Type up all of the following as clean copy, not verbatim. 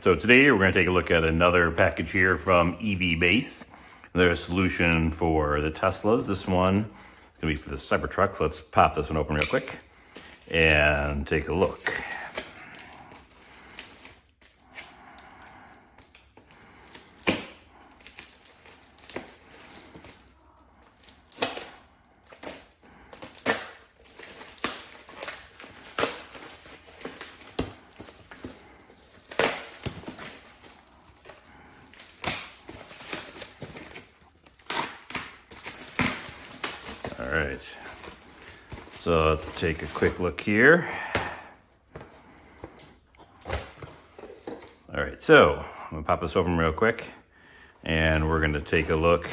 So today we're going to take a look at another package here from EVBase. Their solution for the Teslas. This one is going to be for the Cybertruck. So let's pop this one open real quick and take a look. All right, so let's take a quick look here. All right, so I'm gonna pop this open real quick and we're gonna take a look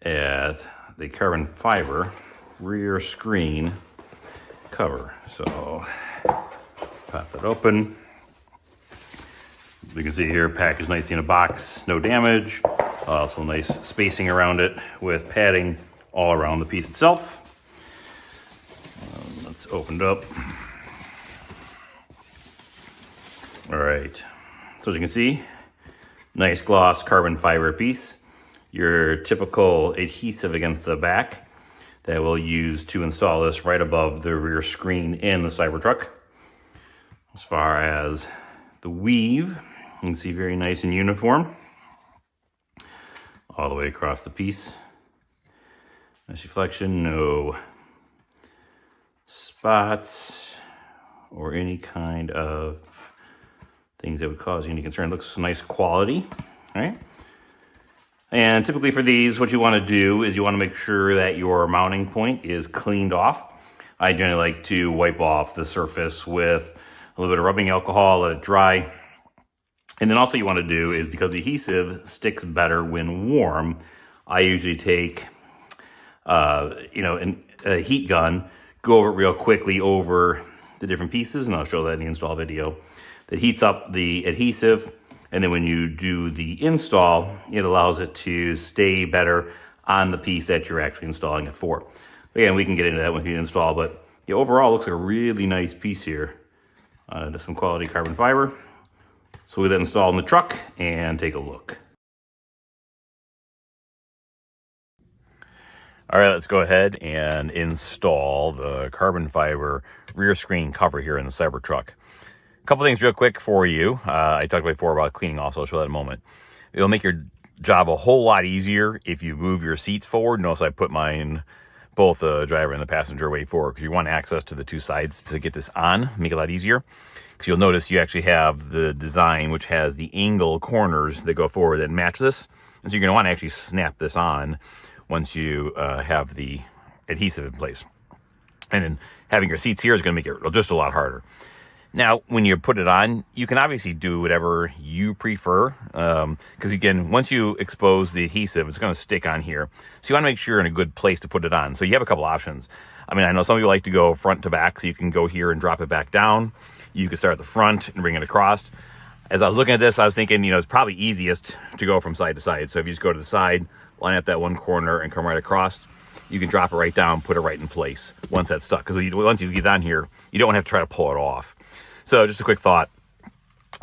at the carbon fiber rear screen cover. So pop that open. You can see here, packaged nicely in a box, no damage. Also nice spacing around it with padding all around the piece itself. Let's open it up. All right, so as you can see, nice gloss carbon fiber piece. Your typical adhesive against the back that we'll use to install this right above the rear screen in the Cybertruck. As far as the weave, you can see very nice and uniform all the way across the piece. Nice reflection, no spots or any kind of things that would cause you any concern. It looks nice quality, right? And typically for these, what you want to do is you want to make sure that your mounting point is cleaned off. I generally like to wipe off the surface with a little bit of rubbing alcohol, let it dry. And then also you want to do is, because the adhesive sticks better when warm, I usually take a heat gun, go over it real quickly over the different pieces, and I'll show that in the install video. That heats up the adhesive, and then when you do the install, it allows it to stay better on the piece that you're actually installing it for. Again, we can get into that when you install, but yeah, overall, it looks like a really nice piece here. Just some quality carbon fiber. So we then install in the truck and take a look. All right, let's go ahead and install the carbon fiber rear screen cover here in the Cybertruck. A couple things real quick for you. I talked before about cleaning also, I'll show that in a moment. It'll make your job a whole lot easier if you move your seats forward. Notice I put mine, both the driver and the passenger way forward, because you want access to the two sides to get this on, make it a lot easier. Because you'll notice you actually have the design which has the angle corners that go forward that match this. And so you're going to want to actually snap this on once you have the adhesive in place. And then having your seats here is going to make it just a lot harder. Now, when you put it on, you can obviously do whatever you prefer. Because again, once you expose the adhesive, it's going to stick on here. So you want to make sure you're in a good place to put it on. So you have a couple options. I mean, I know some people like to go front to back, so you can go here and drop it back down. You can start at the front and bring it across. As I was looking at this, I was thinking, it's probably easiest to go from side to side. So if you just go to the side, line up that one corner and come right across, you can drop it right down, put it right in place once that's stuck. Because once you get on here, you don't have to try to pull it off. So just a quick thought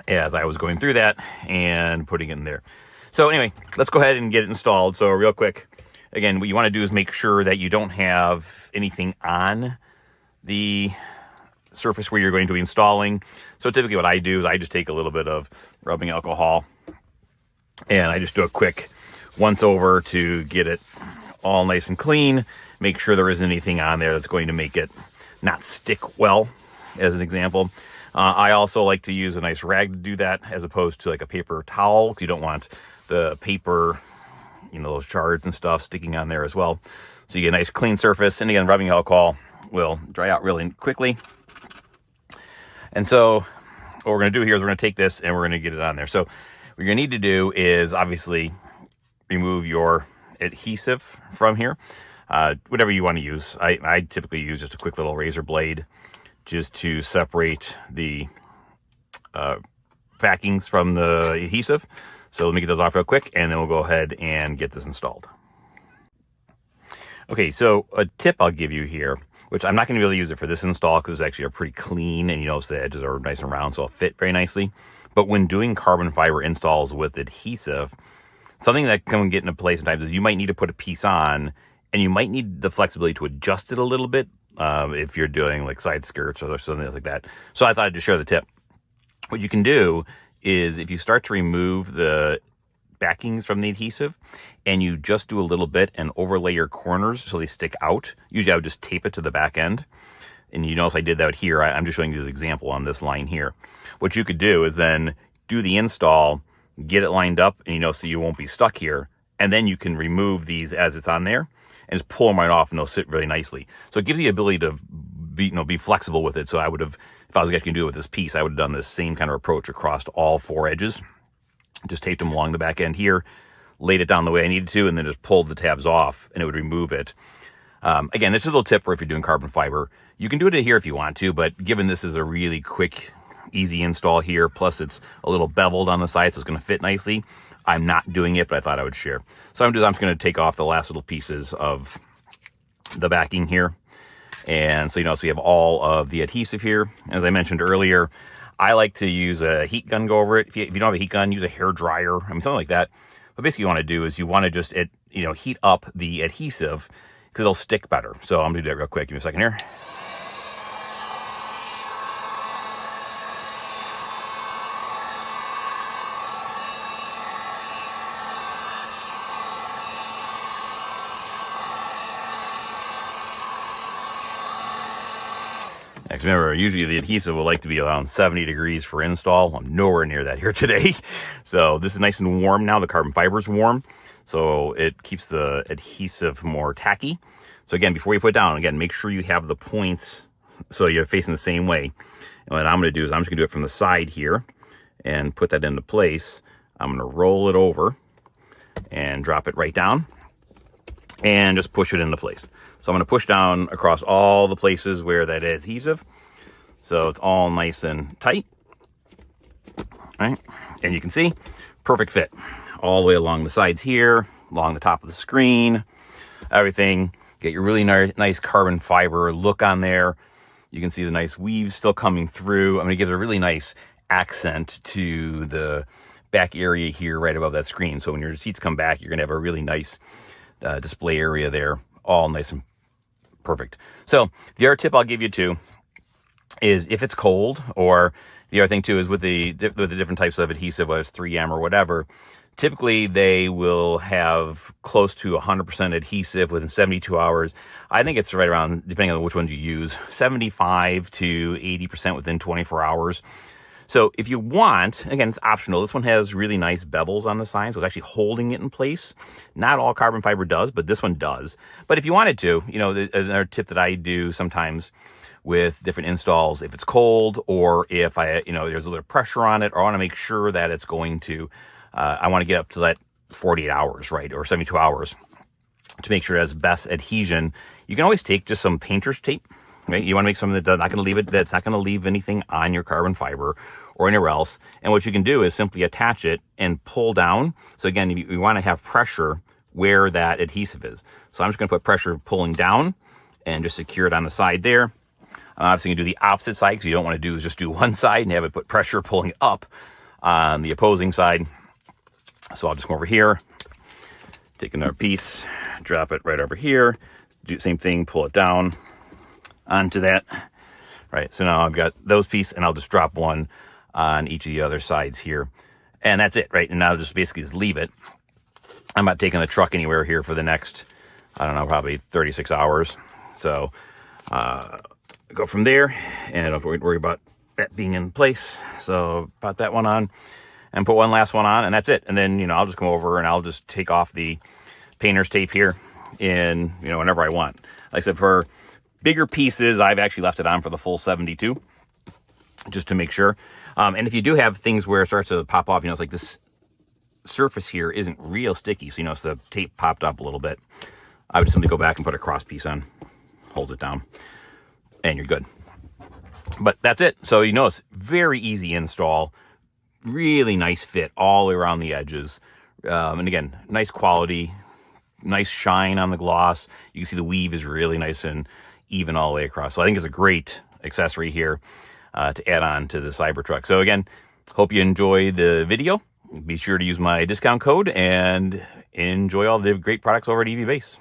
as I was going through that and putting it in there. So anyway, let's go ahead and get it installed. So real quick, again, what you want to do is make sure that you don't have anything on the surface where you're going to be installing. So typically what I do is I just take a little bit of rubbing alcohol and I just do a quick once over to get it all nice and clean. Make sure there isn't anything on there that's going to make it not stick well, as an example. I also like to use a nice rag to do that as opposed to like a paper towel, because you don't want the paper, those shards and stuff sticking on there as well. So you get a nice clean surface. And again, rubbing alcohol will dry out really quickly. And so what we're going to do here is we're going to take this and we're going to get it on there. So what you're going to need to do is obviously remove your adhesive from here. Whatever you want to use. I typically use just a quick little razor blade just to separate the backings from the adhesive. So let me get those off real quick and then we'll go ahead and get this installed. Okay, so a tip I'll give you here, which I'm not going to really use it for this install because it's actually pretty clean and you notice the edges are nice and round, so it'll fit very nicely. But when doing carbon fiber installs with adhesive, something that can get into place sometimes is you might need to put a piece on, and you might need the flexibility to adjust it a little bit if you're doing like side skirts or something like that. So I thought I'd just share the tip. What you can do is if you start to remove the backings from the adhesive and you just do a little bit and overlay your corners so they stick out. Usually I would just tape it to the back end. And you notice I did that here. I'm just showing you this example on this line here. What you could do is then do the install, get it lined up, and so you won't be stuck here. And then you can remove these as it's on there and just pull them right off, and they'll sit really nicely. So it gives you the ability to be flexible with it. So I would have, if I was going to do it with this piece, I would have done this same kind of approach across all 4 edges. Just taped them along the back end here, laid it down the way I needed to, and then just pulled the tabs off, and it would remove it. Again, this is a little tip for if you're doing carbon fiber. You can do it here if you want to, but given this is a really quick, easy install here, plus it's a little beveled on the side, so it's going to fit nicely, I'm not doing it, but I thought I would share. So I'm just going to take off the last little pieces of the backing here. And so, so we have all of the adhesive here. As I mentioned earlier, I like to use a heat gun, go over it. If you don't have a heat gun, use a hair dryer, something like that. But basically what you want to do is you want to just, heat up the adhesive because it'll stick better. So I'm going to do that real quick. Give me a second here. Next, remember, usually the adhesive will like to be around 70 degrees for install. I'm nowhere near that here today. So this is nice and warm now. The carbon fiber is warm, so it keeps the adhesive more tacky. So again, before you put it down, again, make sure you have the points so you're facing the same way. And what I'm going to do is I'm just going to do it from the side here and put that into place. I'm going to roll it over and drop it right down and just push it into place. So I'm going to push down across all the places where that is adhesive. So it's all nice and tight. All right. And you can see, perfect fit. All the way along the sides here, along the top of the screen, everything. Get your really nice carbon fiber look on there. You can see the nice weaves still coming through. I'm going to give it a really nice accent to the back area here right above that screen. So when your seats come back, you're going to have a really nice display area there, all nice and perfect. So the other tip I'll give you too is if it's cold, or the other thing too is with the different types of adhesive, whether it's 3M or whatever, typically they will have close to 100% adhesive within 72 hours. I think it's right around, depending on which ones you use, 75 to 80% within 24 hours. So if you want, again, it's optional. This one has really nice bevels on the side, so it's actually holding it in place. Not all carbon fiber does, but this one does. But if you wanted to, another tip that I do sometimes with different installs, if it's cold or if there's a little bit of pressure on it, or I want to make sure that it's going to, I want to get up to that 48 hours, right, or 72 hours to make sure it has best adhesion. You can always take just some painter's tape. Right? You want to make something that's not going to leave anything on your carbon fiber or anywhere else. And what you can do is simply attach it and pull down. So again, you want to have pressure where that adhesive is. So I'm just going to put pressure pulling down and just secure it on the side there. Obviously, you can do the opposite side, because you don't want to do is just do one side and have it put pressure pulling up on the opposing side. So I'll just come over here, take another piece, drop it right over here, do the same thing, pull it down onto that. Right, so now I've got those pieces, and I'll just drop one on each of the other sides here, and that's it, right? And now just basically just leave it. I'm not taking the truck anywhere here for the next, I don't know, probably 36 hours. So go from there, and I don't have to worry about that being in place. So put that one on and put one last one on, and that's it. And then, I'll just come over and I'll just take off the painter's tape here in, whenever I want. Like I said, for bigger pieces, I've actually left it on for the full 72, just to make sure. And if you do have things where it starts to pop off, it's like this surface here isn't real sticky, so so the tape popped up a little bit, I would simply go back and put a cross piece on, hold it down, and you're good. But that's it. So it's very easy install, really nice fit all around the edges, and again, nice quality, nice shine on the gloss. You can see the weave is really nice and even all the way across. So I think it's a great accessory here to add on to the Cybertruck. So again, Hope you enjoyed the video. Be sure to use my discount code and enjoy all the great products over at EVBase.